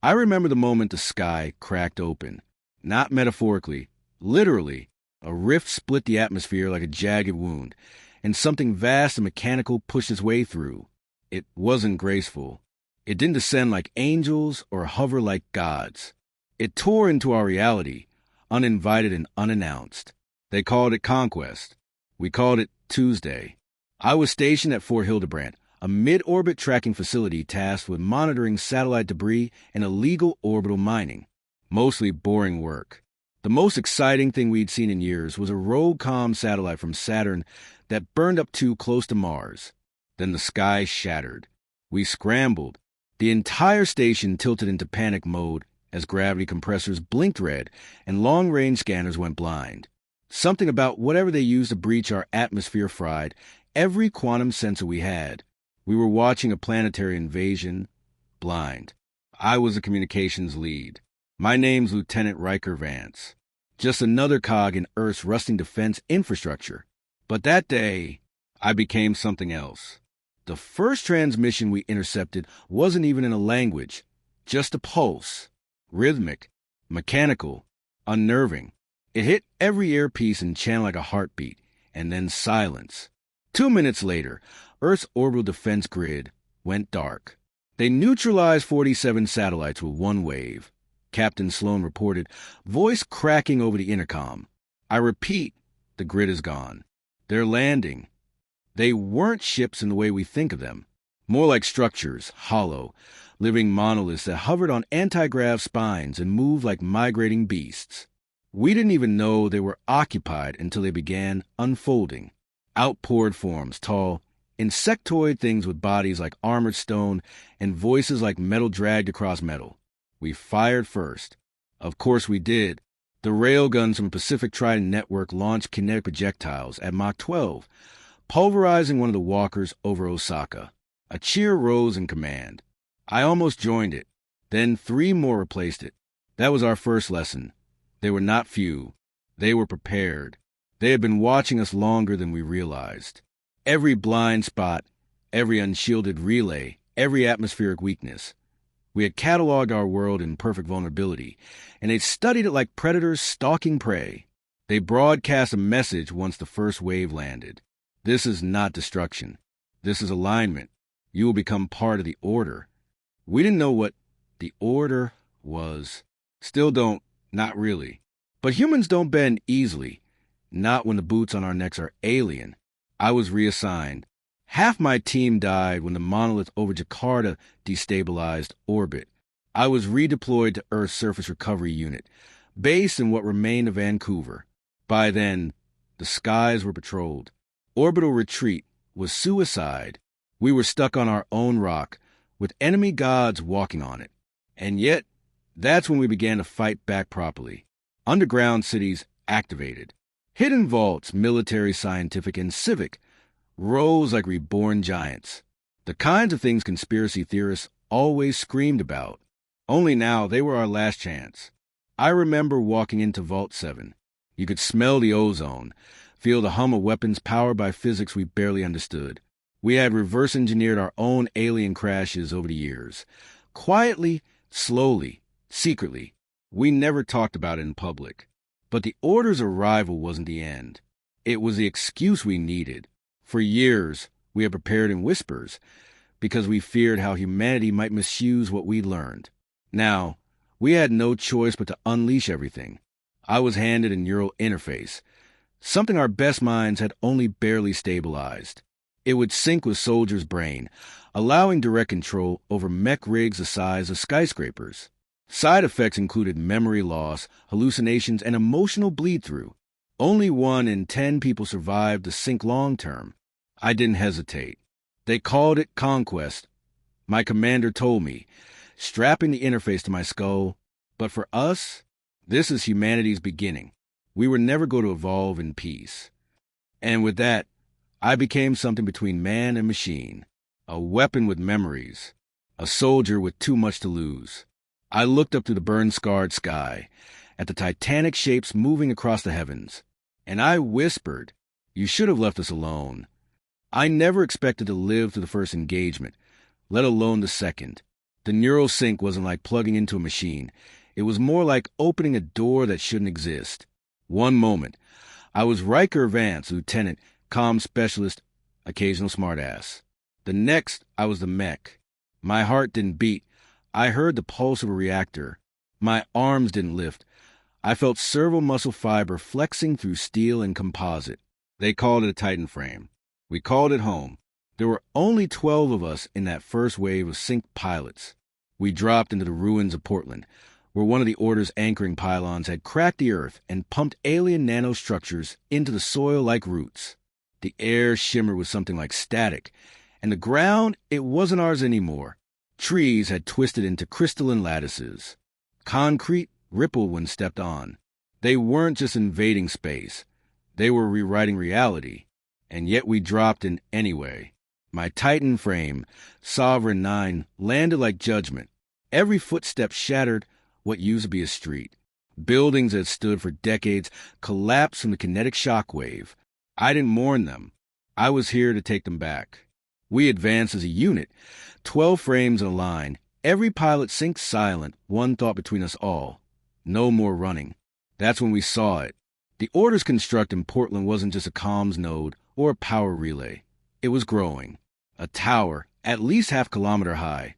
I remember the moment the sky cracked open. Not metaphorically, literally. A rift split the atmosphere like a jagged wound, and something vast and mechanical pushed its way through. It wasn't graceful. It didn't descend like angels or hover like gods. It tore into our reality, uninvited and unannounced. They called it Conquest. We called it Tuesday. I was stationed at Fort Hildebrandt, a mid-orbit tracking facility tasked with monitoring satellite debris and illegal orbital mining. Mostly boring work. The most exciting thing we'd seen in years was a rogue comm satellite from Saturn that burned up too close to Mars. Then the sky shattered. We scrambled. The entire station tilted into panic mode as gravity compressors blinked red and long-range scanners went blind. Something about whatever they used to breach our atmosphere fried every quantum sensor we had. We were watching a planetary invasion, blind. I was the communications lead. My name's Lieutenant Riker Vance. Just another cog in Earth's rusting defense infrastructure. But that day, I became something else. The first transmission we intercepted wasn't even in a language, just a pulse. Rhythmic, mechanical, unnerving. It hit every earpiece and channeled like a heartbeat, and then silence. 2 minutes later, Earth's orbital defense grid went dark. They neutralized 47 satellites with one wave. Captain Sloan reported, voice cracking over the intercom. I repeat, the grid is gone. They're landing. They weren't ships in the way we think of them. More like structures, hollow, living monoliths that hovered on anti-grav spines and moved like migrating beasts. We didn't even know they were occupied until they began unfolding. Outpoured forms, tall, insectoid things with bodies like armored stone and voices like metal dragged across metal. We fired first. Of course we did. The railguns from Pacific Trident Network launched kinetic projectiles at Mach 12, pulverizing one of the walkers over Osaka. A cheer rose in command. I almost joined it. Then 3 more replaced it. That was our first lesson. They were not few. They were prepared. They had been watching us longer than we realized. Every blind spot, every unshielded relay, every atmospheric weakness. We had cataloged our world in perfect vulnerability, and they'd studied it like predators stalking prey. They broadcast a message once the first wave landed. This is not destruction. This is alignment. You will become part of the order. We didn't know what the order was. Still don't, not really. But humans don't bend easily. Not when the boots on our necks are alien. I was reassigned. Half my team died when the monolith over Jakarta destabilized orbit. I was redeployed to Earth's Surface Recovery Unit, based in what remained of Vancouver. By then, the skies were patrolled. Orbital retreat was suicide. We were stuck on our own rock, with enemy gods walking on it. And yet, that's when we began to fight back properly. Underground cities activated. Hidden vaults, military, scientific, and civic, rose like reborn giants. The kinds of things conspiracy theorists always screamed about. Only now they were our last chance. I remember walking into Vault 7. You could smell the ozone, feel the hum of weapons powered by physics we barely understood. We had reverse-engineered our own alien crashes over the years. Quietly, slowly, secretly. We never talked about it in public. But the Order's arrival wasn't the end. It was the excuse we needed. For years, we had prepared in whispers, because we feared how humanity might misuse what we learned. Now, we had no choice but to unleash everything. I was handed a neural interface, something our best minds had only barely stabilized. It would sync with soldiers' brain, allowing direct control over mech rigs the size of skyscrapers. Side effects included memory loss, hallucinations, and emotional bleed-through. Only 1 in 10 people survived the sync long-term. I didn't hesitate. They called it Conquest. My commander told me, strapping the interface to my skull. But for us, this is humanity's beginning. We were never going to evolve in peace. And with that, I became something between man and machine. A weapon with memories. A soldier with too much to lose. I looked up through the burn-scarred sky, at the titanic shapes moving across the heavens, and I whispered, "You should have left us alone." I never expected to live through the first engagement, let alone the second. The neural sync wasn't like plugging into a machine. It was more like opening a door that shouldn't exist. One moment, I was Riker Vance, Lieutenant, comm specialist, occasional smartass. The next, I was the mech. My heart didn't beat. I heard the pulse of a reactor. My arms didn't lift. I felt servo muscle fiber flexing through steel and composite. They called it a Titan frame. We called it home. There were only 12 of us in that first wave of sync pilots. We dropped into the ruins of Portland, where one of the Order's anchoring pylons had cracked the earth and pumped alien nanostructures into the soil like roots. The air shimmered with something like static, and the ground, it wasn't ours anymore. Trees had twisted into crystalline lattices. Concrete rippled when stepped on. They weren't just invading space. They were rewriting reality. And yet we dropped in anyway. My Titan frame, Sovereign 9, landed like judgment. Every footstep shattered what used to be a street. Buildings that stood for decades collapsed from the kinetic shockwave. I didn't mourn them. I was here to take them back. We advanced as a unit, 12 frames in a line. Every pilot sinks silent, one thought between us all. No more running. That's when we saw it. The Order's construct in Portland wasn't just a comms node or a power relay. It was growing. A tower, at least half-kilometer high,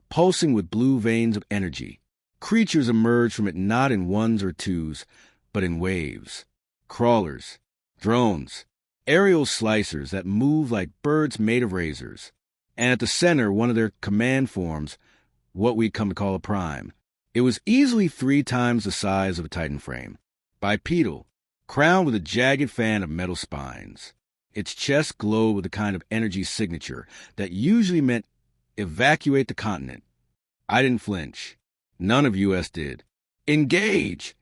pulsing with blue veins of energy. Creatures emerged from it not in ones or twos, but in waves. Crawlers, drones, aerial slicers that moved like birds made of razors. And at the center, one of their command forms, what we'd come to call a prime. It was easily 3 times the size of a Titan frame. Bipedal, crowned with a jagged fan of metal spines. Its chest glowed with a kind of energy signature that usually meant evacuate the continent. I didn't flinch. None of US did. Engage!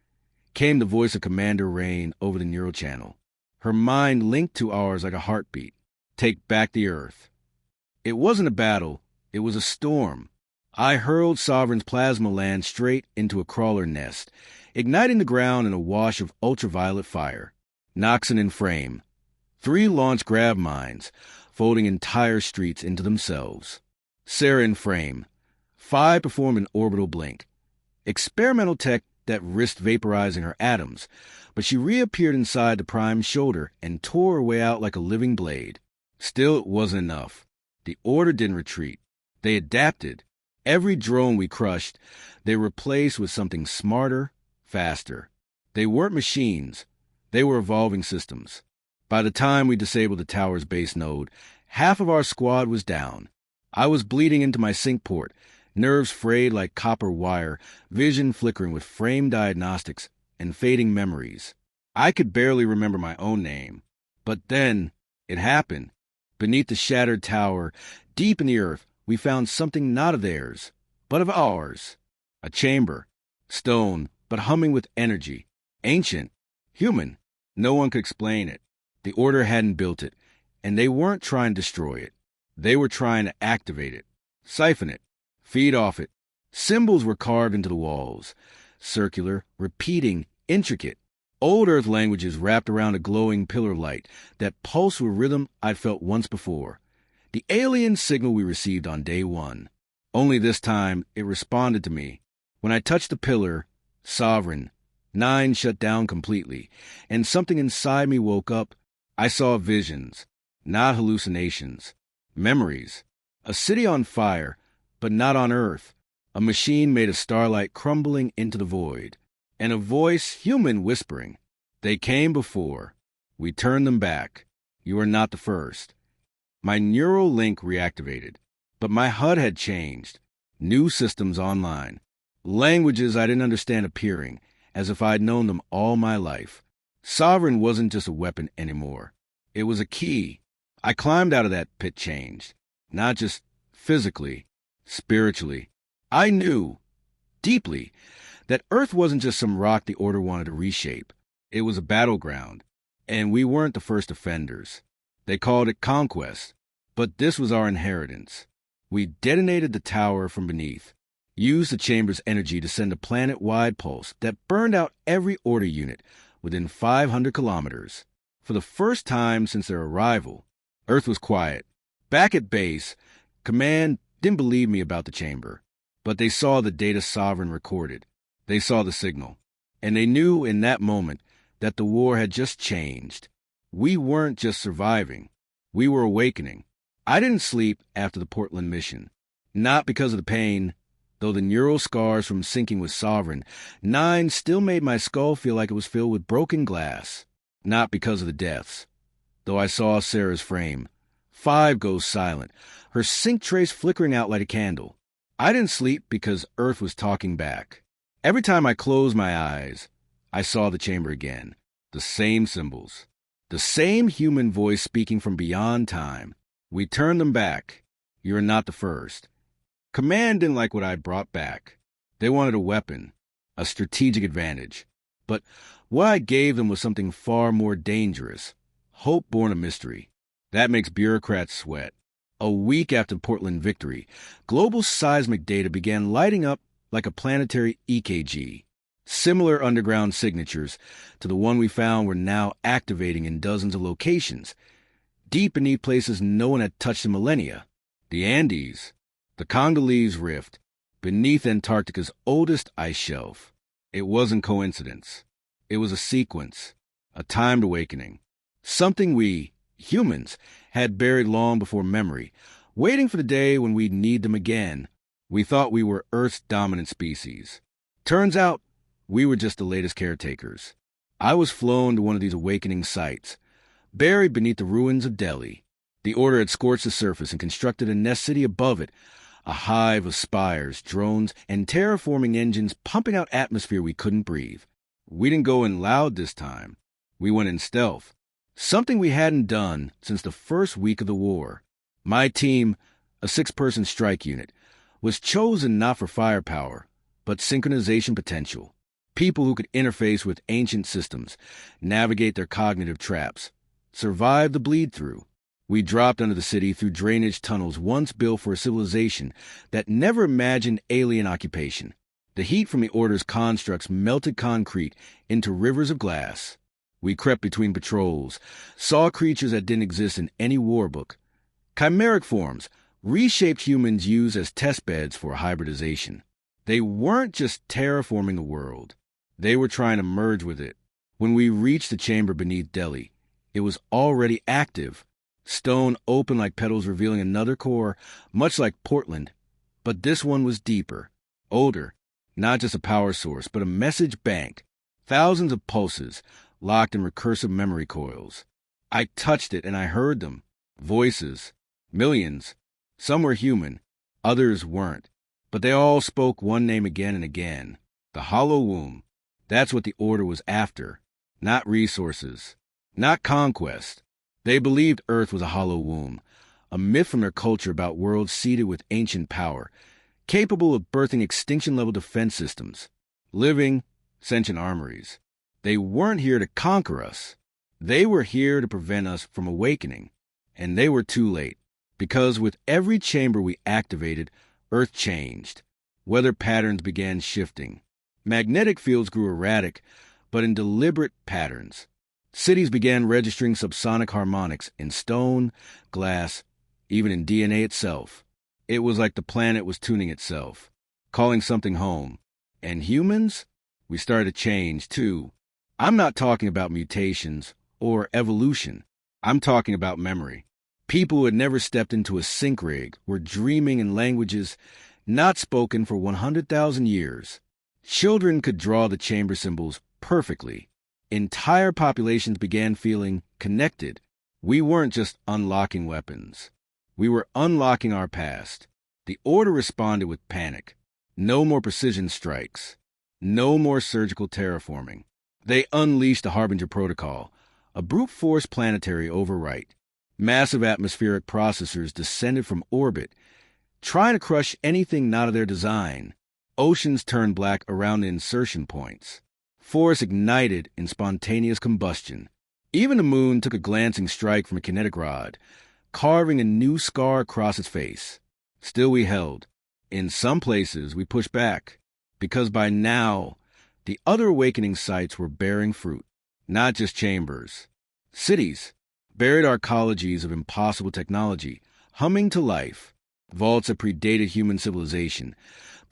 Came the voice of Commander Rain over the neural channel. Her mind linked to ours like a heartbeat. Take back the Earth. It wasn't a battle. It was a storm. I hurled Sovereign's plasma land straight into a crawler nest, igniting the ground in a wash of ultraviolet fire. Noxon in frame. 3 launch grav mines, folding entire streets into themselves. Sarah in frame. 5 performed an orbital blink. Experimental tech that risked vaporizing her atoms, but she reappeared inside the Prime's shoulder and tore her way out like a living blade. Still, it wasn't enough. The Order didn't retreat. They adapted. Every drone we crushed, they replaced with something smarter, faster. They weren't machines. They were evolving systems. By the time we disabled the tower's base node, half of our squad was down. I was bleeding into my sync port, nerves frayed like copper wire, vision flickering with frame diagnostics and fading memories. I could barely remember my own name. But then, it happened. Beneath the shattered tower, deep in the earth, we found something not of theirs, but of ours. A chamber. Stone, but humming with energy. Ancient. Human. No one could explain it. The Order hadn't built it, and they weren't trying to destroy it. They were trying to activate it, siphon it, feed off it. Symbols were carved into the walls, circular, repeating, intricate. Old Earth languages wrapped around a glowing pillar light that pulsed with rhythm I'd felt once before. The alien signal we received on day 1. Only this time, it responded to me. When I touched the pillar, Sovereign, 9 shut down completely, and something inside me woke up. I saw visions, not hallucinations. Memories. A city on fire, but not on Earth. A machine made of starlight crumbling into the void. And a voice, human, whispering. They came before. We turned them back. You are not the first. My neural link reactivated. But my HUD had changed. New systems online. Languages I didn't understand appearing, as if I'd known them all my life. Sovereign wasn't just a weapon anymore. It was a key. I climbed out of that pit changed. Not just physically, spiritually. I knew, deeply, that Earth wasn't just some rock the Order wanted to reshape. It was a battleground, and we weren't the first offenders. They called it Conquest, but this was our inheritance. We detonated the tower from beneath, used the chamber's energy to send a planet-wide pulse that burned out every Order unit within 500 kilometers. For the first time since their arrival, Earth was quiet. Back at base, Command didn't believe me about the chamber. But they saw the data Sovereign recorded. They saw the signal. And they knew in that moment that the war had just changed. We weren't just surviving. We were awakening. I didn't sleep after the Portland mission. Not because of the pain. Though the neural scars from syncing with Sovereign, 9 still made my skull feel like it was filled with broken glass. Not because of the deaths. Though I saw Sarah's frame. 5 goes silent, her sync trace flickering out like a candle. I didn't sleep because Earth was talking back. Every time I closed my eyes, I saw the chamber again. The same symbols. The same human voice speaking from beyond time. We turned them back. You're not the first. Command didn't like what I brought back. They wanted a weapon, a strategic advantage. But what I gave them was something far more dangerous. Hope born of mystery. That makes bureaucrats sweat. A week after the Portland victory, global seismic data began lighting up like a planetary EKG. Similar underground signatures to the one we found were now activating in dozens of locations, deep beneath places no one had touched in millennia. The Andes, the Congolese Rift, beneath Antarctica's oldest ice shelf. It wasn't coincidence. It was a sequence, a timed awakening. Something we, humans, had buried long before memory, waiting for the day when we'd need them again. We thought we were Earth's dominant species. Turns out, we were just the latest caretakers. I was flown to one of these awakening sites, buried beneath the ruins of Delhi. The Order had scorched the surface and constructed a nest city above it, a hive of spires, drones, and terraforming engines pumping out atmosphere we couldn't breathe. We didn't go in loud this time. We went in stealth. Something we hadn't done since the first week of the war. My team, a 6-person strike unit, was chosen not for firepower, but synchronization potential. People who could interface with ancient systems, navigate their cognitive traps, survive the bleed-through. We dropped under the city through drainage tunnels once built for a civilization that never imagined alien occupation. The heat from the Order's constructs melted concrete into rivers of glass. We crept between patrols, saw creatures that didn't exist in any war book. Chimeric forms, reshaped humans used as test beds for hybridization. They weren't just terraforming the world. They were trying to merge with it. When we reached the chamber beneath Delhi, it was already active. Stone open like petals revealing another core, much like Portland. But this one was deeper, older, not just a power source, but a message bank. Thousands of pulses, locked in recursive memory coils. I touched it and I heard them. Voices. Millions. Some were human. Others weren't. But they all spoke one name again and again. The Hollow Womb. That's what the Order was after. Not resources. Not conquest. They believed Earth was a hollow womb, a myth from their culture about worlds seeded with ancient power, capable of birthing extinction-level defense systems, living, sentient armories. They weren't here to conquer us. They were here to prevent us from awakening. And they were too late, because with every chamber we activated, Earth changed. Weather patterns began shifting. Magnetic fields grew erratic, but in deliberate patterns. Cities began registering subsonic harmonics in stone, glass, even in DNA itself. It was like the planet was tuning itself, calling something home. And humans? We started to change, too. I'm not talking about mutations or evolution. I'm talking about memory. People who had never stepped into a sync rig were dreaming in languages not spoken for 100,000 years. Children could draw the chamber symbols perfectly. Entire populations began feeling connected. We weren't just unlocking weapons. We were unlocking our past. The Order responded with panic. No more precision strikes. No more surgical terraforming. They unleashed the Harbinger Protocol, a brute force planetary overwrite. Massive atmospheric processors descended from orbit, trying to crush anything not of their design. Oceans turned black around the insertion points. Forests ignited in spontaneous combustion. Even the moon took a glancing strike from a kinetic rod, carving a new scar across its face. Still we held. In some places we pushed back, because by now the other awakening sites were bearing fruit, not just chambers. Cities, buried arcologies of impossible technology, humming to life. Vaults that predated human civilization,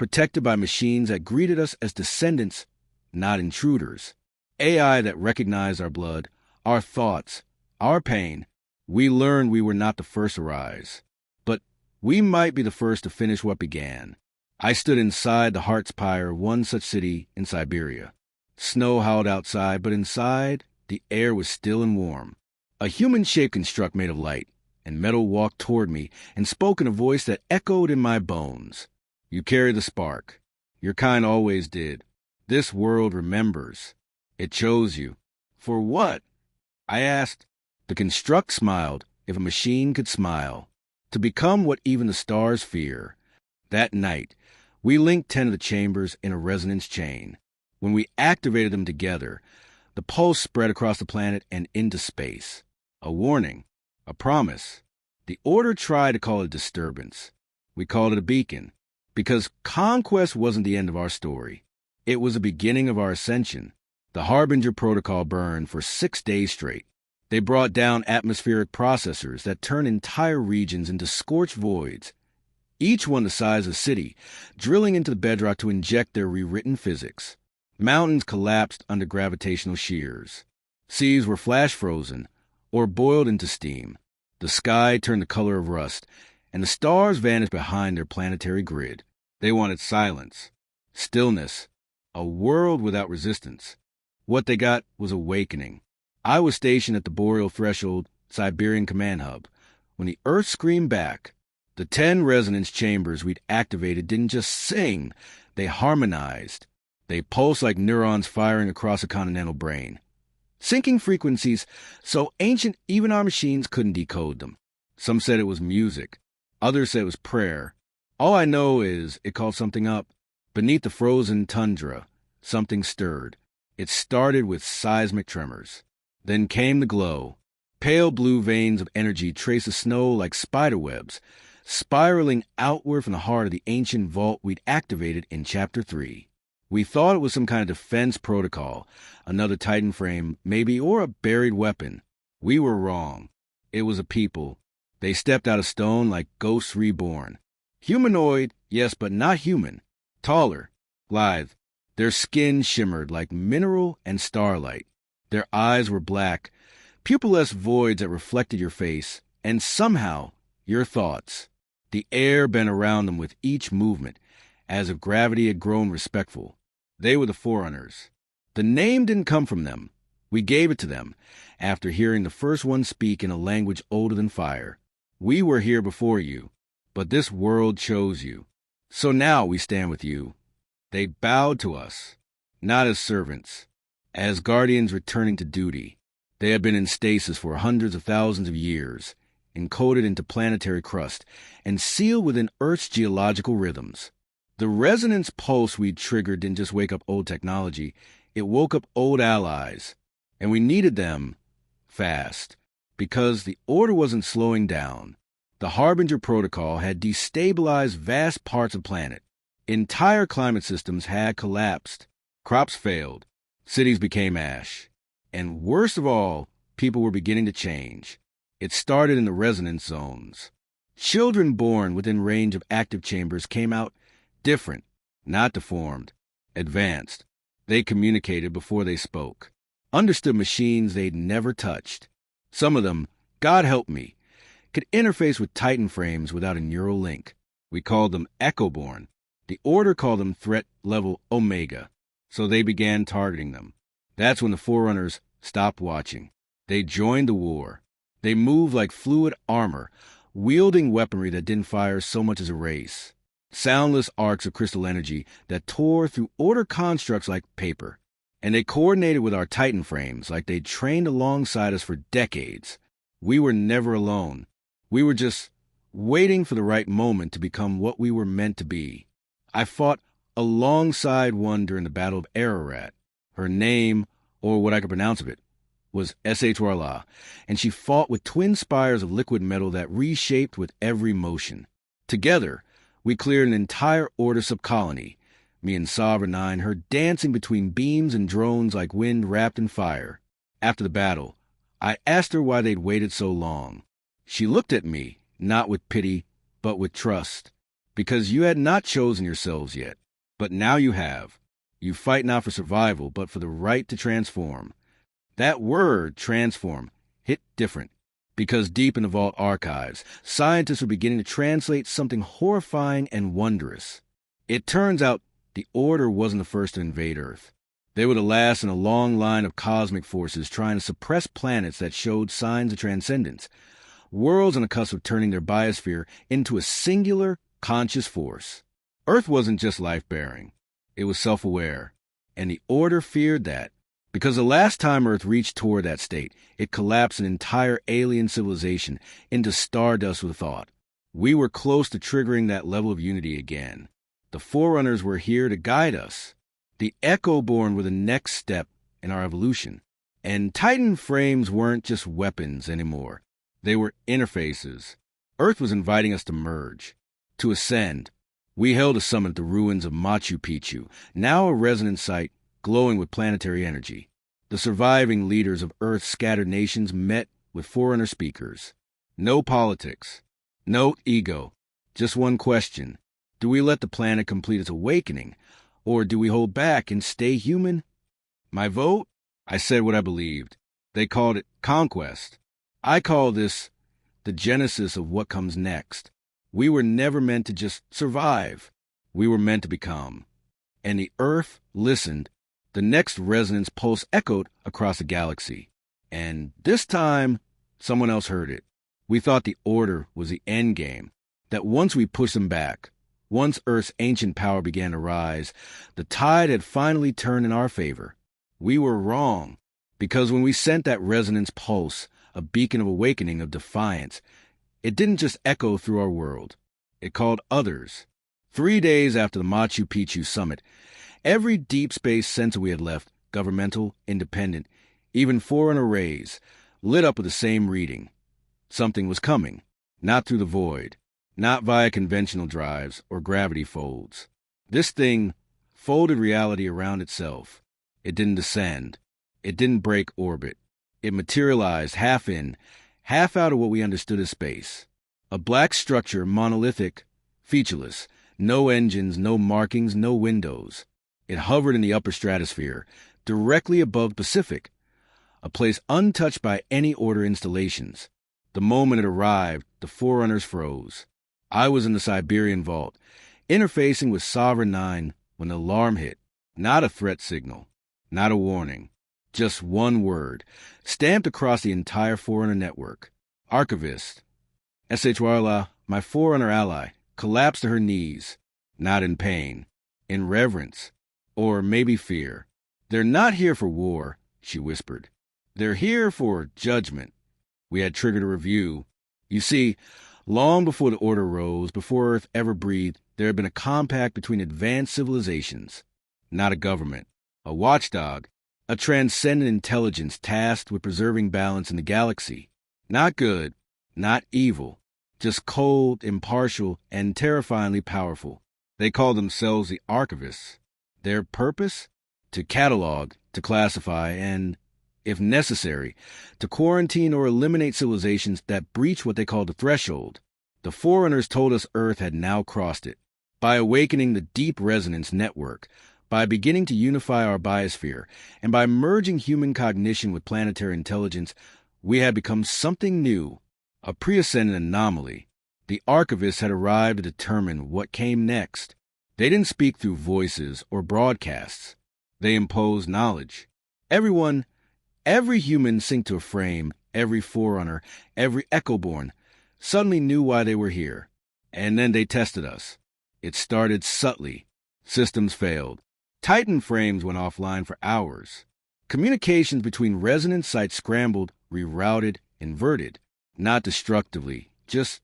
protected by machines that greeted us as descendants, not intruders. AI that recognized our blood, our thoughts, our pain. We learned we were not the first to rise, but we might be the first to finish what began. I stood inside the heart's pyre of one such city in Siberia. Snow howled outside, but inside, the air was still and warm. A human-shaped construct made of light and metal walked toward me and spoke in a voice that echoed in my bones. You carry the spark. Your kind always did. This world remembers. It chose you. For what? I asked. The construct smiled, if a machine could smile. To become what even the stars fear. That night, we linked 10 of the chambers in a resonance chain. When we activated them together, the pulse spread across the planet and into space. A warning, a promise. The Order tried to call it a disturbance. We called it a beacon, because Conquest wasn't the end of our story. It was the beginning of our ascension. The Harbinger protocol burned for 6 days straight. They brought down atmospheric processors that turned entire regions into scorched voids, each one the size of a city, drilling into the bedrock to inject their rewritten physics. Mountains collapsed under gravitational shears. Seas were flash frozen or boiled into steam. The sky turned the color of rust, and the stars vanished behind their planetary grid. They wanted silence, stillness, a world without resistance. What they got was awakening. I was stationed at the Boreal Threshold Siberian Command Hub when the Earth screamed back. The 10 resonance chambers we'd activated didn't just sing, they harmonized. They pulsed like neurons firing across a continental brain. Syncing frequencies so ancient even our machines couldn't decode them. Some said it was music. Others said it was prayer. All I know is it called something up. Beneath the frozen tundra, something stirred. It started with seismic tremors. Then came the glow. Pale blue veins of energy traced the snow like spider webs, spiraling outward from the heart of the ancient vault we'd activated in Chapter 3. We thought it was some kind of defense protocol, another Titan frame, maybe, or a buried weapon. We were wrong. It was a people. They stepped out of stone like ghosts reborn. Humanoid, yes, but not human. Taller, lithe. Their skin shimmered like mineral and starlight. Their eyes were black, pupilless voids that reflected your face, and somehow your thoughts. The air bent around them with each movement, as if gravity had grown respectful. They were the Forerunners. The name didn't come from them. We gave it to them, after hearing the first one speak in a language older than fire. We were here before you, but this world chose you. So now we stand with you. They bowed to us, not as servants, as guardians returning to duty. They had been in stasis for hundreds of thousands of years, encoded into planetary crust, and sealed within Earth's geological rhythms. The resonance pulse we triggered didn't just wake up old technology, it woke up old allies. And we needed them fast, because the Order wasn't slowing down. The Harbinger protocol had destabilized vast parts of the planet. Entire climate systems had collapsed. Crops failed. Cities became ash. And worst of all, people were beginning to change. It started in the resonance zones. Children born within range of active chambers came out different, not deformed, advanced. They communicated before they spoke, understood machines they'd never touched. Some of them, God help me, could interface with Titan frames without a neural link. We called them Echoborn. The Order called them Threat Level Omega, so they began targeting them. That's when the Forerunners stopped watching. They joined the war. They moved like fluid armor, wielding weaponry that didn't fire so much as a race. Soundless arcs of crystal energy that tore through Order constructs like paper. And they coordinated with our Titan frames like they'd trained alongside us for decades. We were never alone. We were just waiting for the right moment to become what we were meant to be. I fought alongside one during the Battle of Ararat. Her name, or what I could pronounce of it, was S.H. Warla, and she fought with twin spires of liquid metal that reshaped with every motion. Together, we cleared an entire Order subcolony, me and Sovereign 9, her dancing between beams and drones like wind wrapped in fire. After the battle, I asked her why they'd waited so long. She looked at me, not with pity, but with trust. because you had not chosen yourselves yet. But now you have. You fight not for survival, but for the right to transform. That word, transform, hit different, because deep in the vault archives, scientists were beginning to translate something horrifying and wondrous. It turns out the Order wasn't the first to invade Earth. They were the last in a long line of cosmic forces trying to suppress planets that showed signs of transcendence, worlds on the cusp of turning their biosphere into a singular, conscious force. Earth wasn't just life-bearing. It was self-aware. And the Order feared that, because the last time Earth reached toward that state, it collapsed an entire alien civilization into stardust with thought. We were close to triggering that level of unity again. The Forerunners were here to guide us. The Echo-born were the next step in our evolution. And Titan frames weren't just weapons anymore. They were interfaces. Earth was inviting us to merge, to ascend. We held a summit at the ruins of Machu Picchu, now a resonant site glowing with planetary energy. The surviving leaders of Earth's scattered nations met with Forerunner speakers. No politics, no ego, just one question. Do we let the planet complete its awakening, or do we hold back and stay human? My vote? I said what I believed. They called it Conquest. I call this the genesis of what comes next. We were never meant to just survive. We were meant to become. And the Earth listened. The next resonance pulse echoed across the galaxy. And this time, someone else heard it. We thought the Order was the end game, that once we pushed them back, once Earth's ancient power began to rise, the tide had finally turned in our favor. We were wrong, because when we sent that resonance pulse, a beacon of awakening, of defiance, it didn't just echo through our world. It called others. 3 days after the Machu Picchu summit, every deep space sensor we had left, governmental, independent, even Forerunner arrays, lit up with the same reading. Something was coming, not through the void, not via conventional drives or gravity folds. This thing folded reality around itself. It didn't descend. It didn't break orbit. It materialized half in, half out of what we understood as space. A black structure, monolithic, featureless, no engines, no markings, no windows. It hovered in the upper stratosphere, directly above the Pacific, a place untouched by any Order installations. The moment it arrived, the Forerunners froze. I was in the Siberian vault, interfacing with Sovereign 9 when the alarm hit. Not a threat signal, not a warning. Just one word, stamped across the entire Forerunner network. Archivist. Eshwarla, my Forerunner ally, collapsed to her knees, not in pain, in reverence, or maybe fear. They're not here for war, she whispered. They're here for judgment. We had triggered a review. You see, long before the Order rose, before Earth ever breathed, there had been a compact between advanced civilizations. Not a government, a watchdog, a transcendent intelligence tasked with preserving balance in the galaxy. Not good, not evil, just cold, impartial, and terrifyingly powerful. They called themselves the Archivists. Their purpose? To catalog, to classify, and, if necessary, to quarantine or eliminate civilizations that breach what they called the threshold. The Forerunners told us Earth had now crossed it. By awakening the deep resonance network, by beginning to unify our biosphere, and by merging human cognition with planetary intelligence, we had become something new, a pre-ascendant anomaly. The Archivists had arrived to determine what came next. They didn't speak through voices or broadcasts. They imposed knowledge. Everyone, every human synced to a frame, every Forerunner, every Echo-born, suddenly knew why they were here. And then they tested us. It started subtly. Systems failed. Titan frames went offline for hours. Communications between resonance sites scrambled, rerouted, inverted. Not destructively, just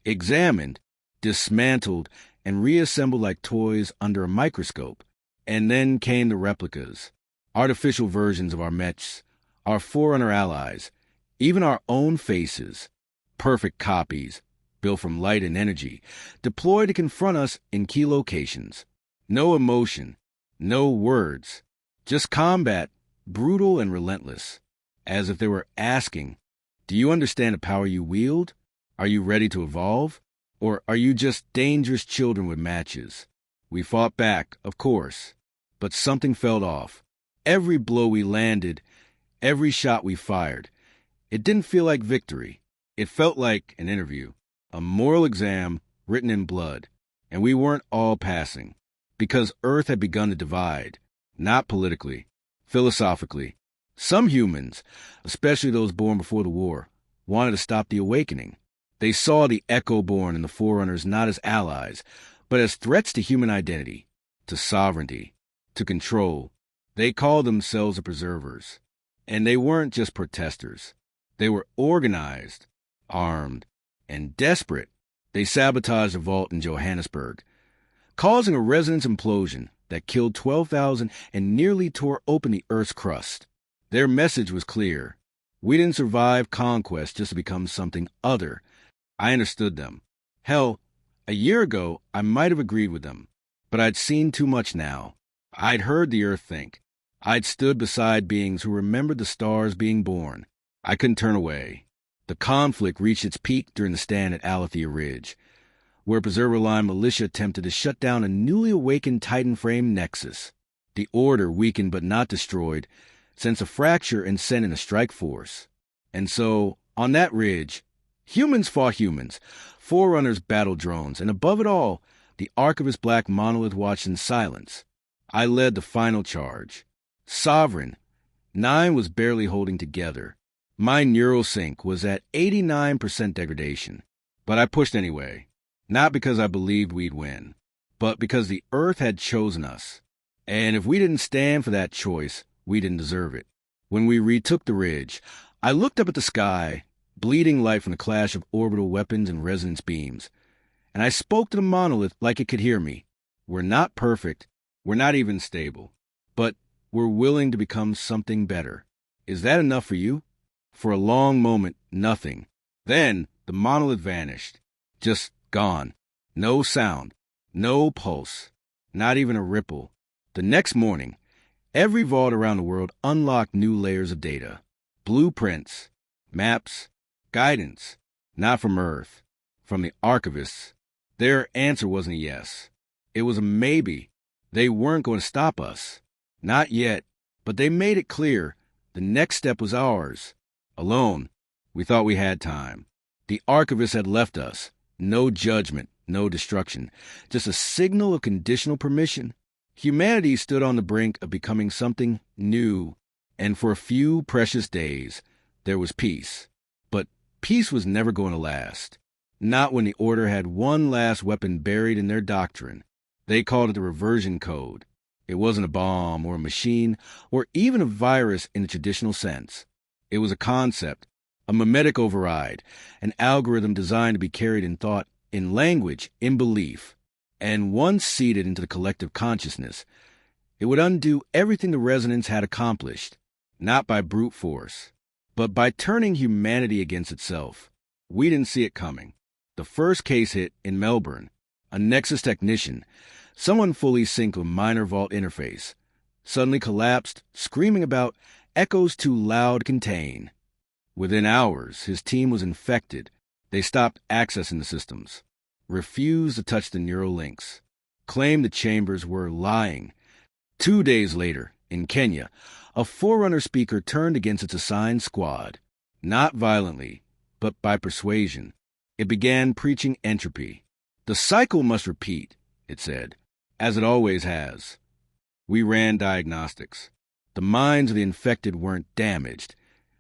examined, dismantled, and reassembled like toys under a microscope. And then came the replicas, artificial versions of our mechs, our Forerunner allies, even our own faces, perfect copies, built from light and energy, deployed to confront us in key locations. No emotion, no words, just combat, brutal and relentless, as if they were asking, do you understand the power you wield? Are you ready to evolve? Or are you just dangerous children with matches? We fought back, of course, but something felt off. Every blow we landed, every shot we fired, it didn't feel like victory. It felt like an interview, a moral exam written in blood, and we weren't all passing, because Earth had begun to divide, not politically, philosophically. Some humans, especially those born before the war, wanted to stop the awakening. They saw the Echo-born and the Forerunners not as allies, but as threats to human identity, to sovereignty, to control. They called themselves the Preservers. And they weren't just protesters. They were organized, armed, and desperate. They sabotaged a vault in Johannesburg, causing a resonance implosion that killed 12,000 and nearly tore open the Earth's crust. Their message was clear. We didn't survive Conquest just to become something other. I understood them. Hell, a year ago, I might have agreed with them, but I'd seen too much now. I'd heard the Earth think. I'd stood beside beings who remembered the stars being born. I couldn't turn away. The conflict reached its peak during the stand at Alethea Ridge, where Preserver Line militia attempted to shut down a newly awakened Titan frame nexus. The Order, weakened but not destroyed, sensed a fracture and sent in a strike force. And so, on that ridge, humans fought humans, Forerunners battled drones, and above it all, the Archivist Black Monolith watched in silence. I led the final charge. Sovereign, 9 was barely holding together. My neural sync was at 89% degradation, but I pushed anyway. Not because I believed we'd win, but because the Earth had chosen us. And if we didn't stand for that choice, we didn't deserve it. When we retook the ridge, I looked up at the sky, bleeding light from the clash of orbital weapons and resonance beams, and I spoke to the monolith like it could hear me. We're not perfect, we're not even stable, but we're willing to become something better. Is that enough for you? For a long moment, nothing. Then the monolith vanished. Just gone. No sound. No pulse. Not even a ripple. The next morning, every vault around the world unlocked new layers of data. Blueprints, maps, guidance. Not from Earth. From the archivists. Their answer wasn't a yes. It was a maybe. They weren't going to stop us. Not yet. But they made it clear the next step was ours. Alone, we thought we had time. The archivists had left us. No judgment, no destruction. Just a signal of conditional permission. Humanity stood on the brink of becoming something new. And for a few precious days, there was peace. But peace was never going to last. Not when the Order had one last weapon buried in their doctrine. They called it the reversion code. It wasn't a bomb or a machine or even a virus in the traditional sense. It was a concept, a mimetic override, an algorithm designed to be carried in thought, in language, in belief. And once seeded into the collective consciousness, it would undo everything the resonance had accomplished, not by brute force, but by turning humanity against itself. We didn't see it coming. The first case hit in Melbourne. A Nexus technician, someone fully synced with minor vault interface, suddenly collapsed, screaming about echoes too loud to contain. Within hours, his team was infected. They stopped accessing the systems, refused to touch the neural links, claimed the chambers were lying. 2 days later, in Kenya, a Forerunner speaker turned against its assigned squad, not violently, but by persuasion. It began preaching entropy. The cycle must repeat, it said, as it always has. We ran diagnostics. The minds of the infected weren't damaged.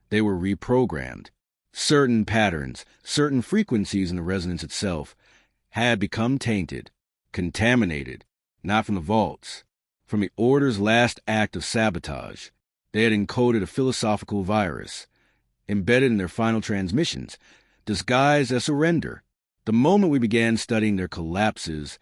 They were reprogrammed. Certain patterns, certain frequencies in the resonance itself had become tainted, contaminated, not from the vaults, from the Order's last act of sabotage. They had encoded a philosophical virus, embedded in their final transmissions, disguised as surrender. The moment we began studying their collapses,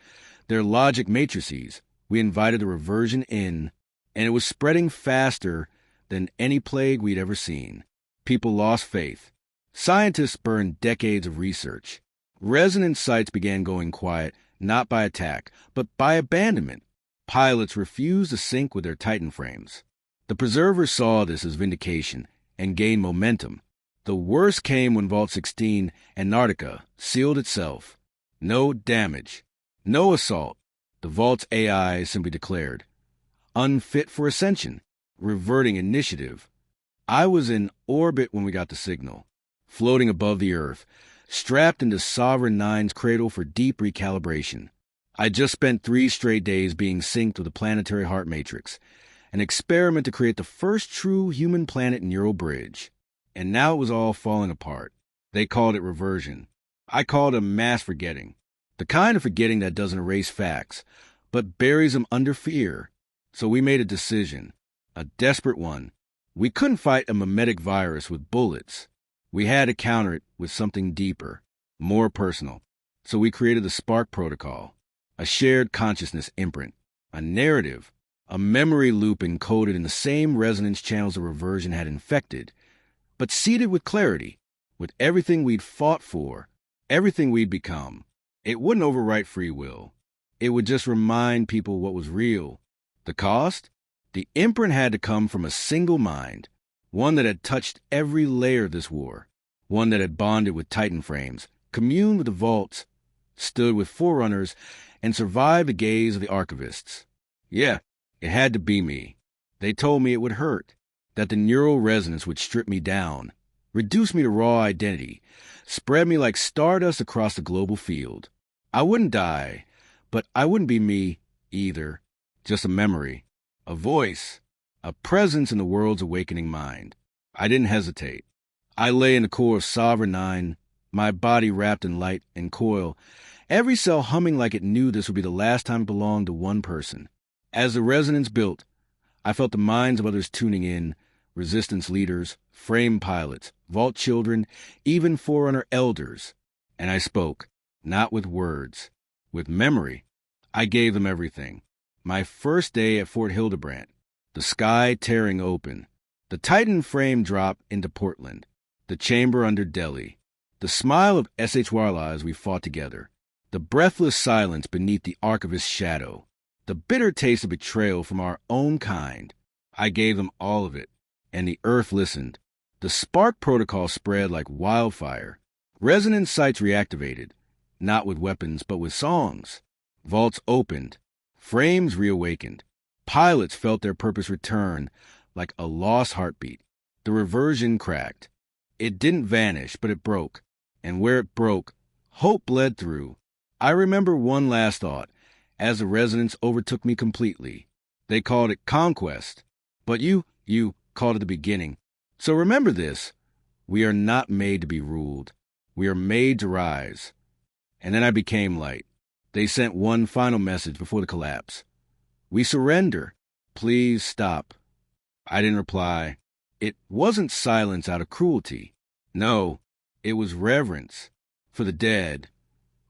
their logic matrices, we invited the reversion in, and it was spreading faster than any plague we'd ever seen. People lost faith. Scientists burned decades of research. Resonance sites began going quiet, not by attack, but by abandonment. Pilots refused to sync with their Titan frames. The Preservers saw this as vindication and gained momentum. The worst came when Vault 16, Antarctica, sealed itself. No damage. No assault. The vault's AI simply declared, unfit for ascension, reverting initiative. I was in orbit when we got the signal, floating above the Earth, strapped into Sovereign Nine's cradle for deep recalibration. I just spent 3 straight days being synced with the planetary heart matrix, an experiment to create the first true human planet neural bridge. And now it was all falling apart. They called it reversion. I called it mass forgetting. The kind of forgetting that doesn't erase facts, but buries them under fear. So we made a decision, a desperate one. We couldn't fight a mimetic virus with bullets. We had to counter it with something deeper, more personal. So we created the Spark Protocol, a shared consciousness imprint, a narrative, a memory loop encoded in the same resonance channels the reversion had infected, but seeded with clarity, with everything we'd fought for, everything we'd become. It wouldn't overwrite free will. It would just remind people what was real. The cost? The imprint had to come from a single mind, one that had touched every layer of this war, one that had bonded with Titan frames, communed with the vaults, stood with forerunners, and survived the gaze of the archivists. Yeah, it had to be me. They told me it would hurt, that the neural resonance would strip me down, reduce me to raw identity, spread me like stardust across the global field. I wouldn't die, but I wouldn't be me either. Just a memory, a voice, a presence in the world's awakening mind. I didn't hesitate. I lay in the core of Sovereign Nine, my body wrapped in light and coil, every cell humming like it knew this would be the last time it belonged to one person. As the resonance built, I felt the minds of others tuning in, resistance leaders, frame pilots, vault children, even forerunner elders. And I spoke, not with words, with memory. I gave them everything. My first day at Fort Hildebrandt, the sky tearing open, the Titan frame drop into Portland, the chamber under Delhi, the smile of SHYLA as we fought together, the breathless silence beneath the archivist's shadow, the bitter taste of betrayal from our own kind. I gave them all of it, and the earth listened. The Spark Protocol spread like wildfire. Resonance sites reactivated, not with weapons but with songs. Vaults opened. Frames reawakened. Pilots felt their purpose return like a lost heartbeat. The reversion cracked. It didn't vanish, but it broke. And where it broke, hope bled through. I remember one last thought, as the resonance overtook me completely. They called it Conquest, but you called it the beginning. So remember this. We are not made to be ruled. We are made to rise. And then I became light. They sent one final message before the collapse. We surrender. Please stop. I didn't reply. It wasn't silence out of cruelty. No, it was reverence for the dead,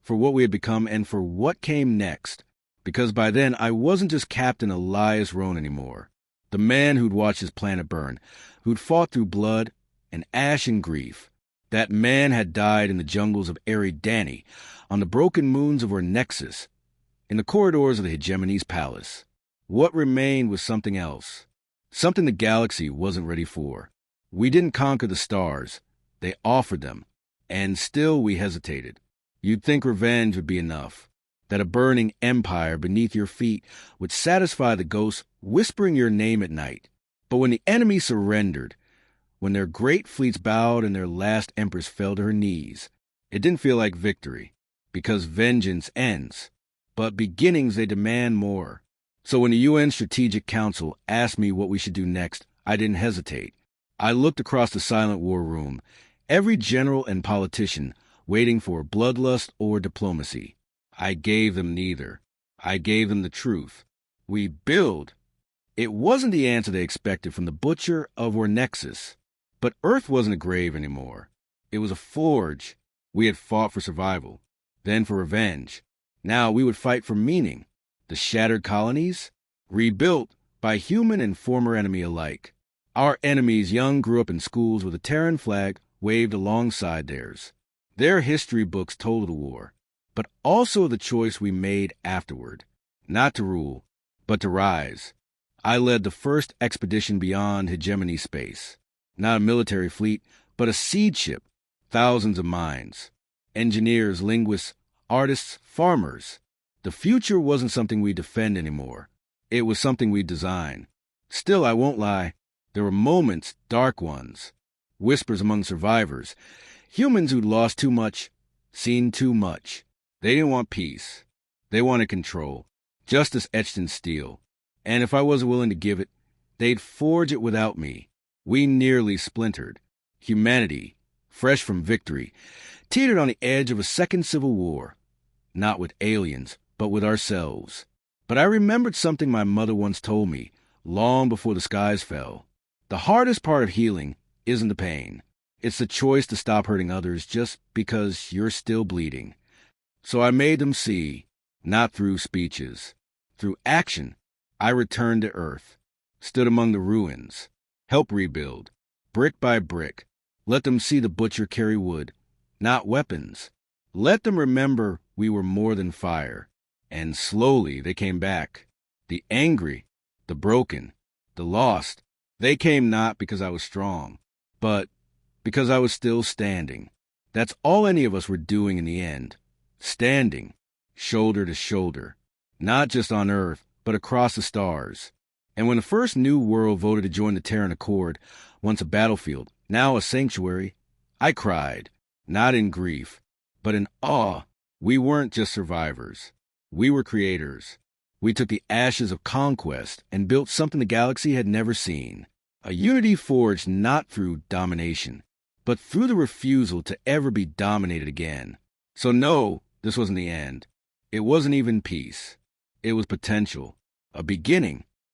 for what we had become, and for what came next. Because by then, I wasn't just Captain Elias Rohn anymore. The man who'd watched his planet burn, who'd fought through blood and ash and grief. That man had died in the jungles of Eridani, on the broken moons of Ornexus, in the corridors of the Hegemony's palace. What remained was something else, something the galaxy wasn't ready for. We didn't conquer the stars. They offered them, and still we hesitated. You'd think revenge would be enough, that a burning empire beneath your feet would satisfy the ghosts whispering your name at night. But when the enemy surrendered, when their great fleets bowed and their last empress fell to her knees, it didn't feel like victory, because vengeance ends. But beginnings, they demand more. So when the UN Strategic Council asked me what we should do next, I didn't hesitate. I looked across the silent war room, every general and politician waiting for bloodlust or diplomacy. I gave them neither. I gave them the truth. We build. It wasn't the answer they expected from the butcher of Ornexus. But Earth wasn't a grave anymore. It was a forge. We had fought for survival, then for revenge. Now we would fight for meaning. The shattered colonies, rebuilt by human and former enemy alike. Our enemies young grew up in schools with a Terran flag waved alongside theirs. Their history books told of the war, but also of the choice we made afterward. Not to rule, but to rise. I led the first expedition beyond hegemony space. Not a military fleet, but a seed ship, thousands of minds. Engineers, linguists, artists, farmers. The future wasn't something we defend anymore. It was something we design. Still, I won't lie, there were moments, dark ones, whispers among survivors, humans who'd lost too much, seen too much. They didn't want peace. They wanted control, justice etched in steel. And if I wasn't willing to give it, they'd forge it without me. We nearly splintered. Humanity, fresh from victory, teetered on the edge of a second civil war. Not with aliens, but with ourselves. But I remembered something my mother once told me, long before the skies fell. The hardest part of healing isn't the pain. It's the choice to stop hurting others just because you're still bleeding. So I made them see, not through speeches. Through action, I returned to Earth, stood among the ruins, helped rebuild, brick by brick. Let them see the butcher carry wood, not weapons. Let them remember we were more than fire. And slowly they came back. The angry, the broken, the lost. They came not because I was strong, but because I was still standing. That's all any of us were doing in the end. Standing, shoulder to shoulder. Not just on Earth, but across the stars. And when the first New World voted to join the Terran Accord, once a battlefield, now a sanctuary, I cried, not in grief, but in awe. We weren't just survivors. We were creators. We took the ashes of Conquest and built something the galaxy had never seen. A unity forged not through domination, but through the refusal to ever be dominated again. So no, this wasn't the end. It wasn't even peace. It was potential. A beginning.